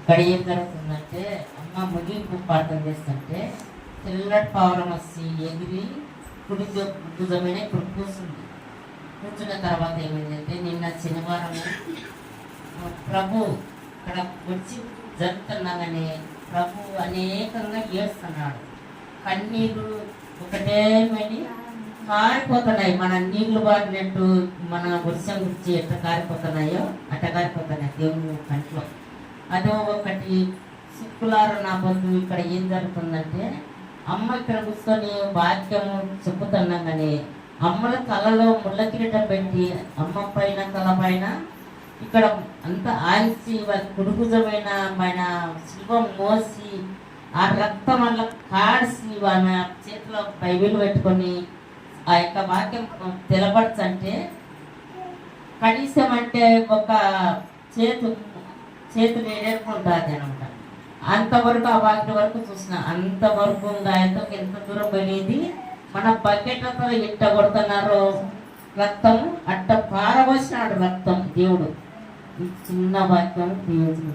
ఇక్కడ ఏం జరుగుతుందంటే అమ్మ ముగింపు ప్రార్థన చేస్తుంటే తెల్లటి పావురం వచ్చి ఎగిరి కుడి భుజమైన ఇప్పుడు కూర్చుంది. కూర్చున్న తర్వాత ఏమైందంటే నిన్న శనివారం ప్రభు ఇక్కడ వచ్చి జరుగుతున్నాగానే ప్రభు అనేకంగా ఏడుస్తున్నాడు. కన్నీరు ఒకటేమని కారిపోతున్నాయి. మన నీళ్లు బారినట్టు మన వర్షం గురించి ఎట్లా కారిపోతున్నాయో అట్ట కారిపోతున్నాయి దేవుని కంట్లో. అదో ఒకటి శుక్లారు నా బంధు. ఇక్కడ ఏం జరుగుతుందంటే అమ్మ ఇక్కడ కూర్చొని వాక్యము చెప్పుతున్నాం కానీ అమ్మల తలలో ముళ్ళ కిరీటం పెట్టి అమ్మ పైన తల పైన ఇక్కడ అంతా ఆల్చి వారి కుడుకుజమైన మన శిల్వం మోసి ఆ రక్తం వల్ల కాడిసి ఆమె చేతిలో బైబిల్ పెట్టుకొని ఆ యొక్క వాక్యం తెలపడచంటే కనీసం అంటే ఒక చేతులు ఎడుకుంటుంది అనమాట. అంతవరకు ఆ వాక్యం వరకు చూసిన అంతవరకు ఆయనతో ఎంత దూరం పోయినది. మన బకెట్లతో ఎట్ట కొడుతున్నారు రక్తం అట్ట పారబోసినాడు రక్తం దేవుడు. ఈ చిన్న వాక్యం దేవుడు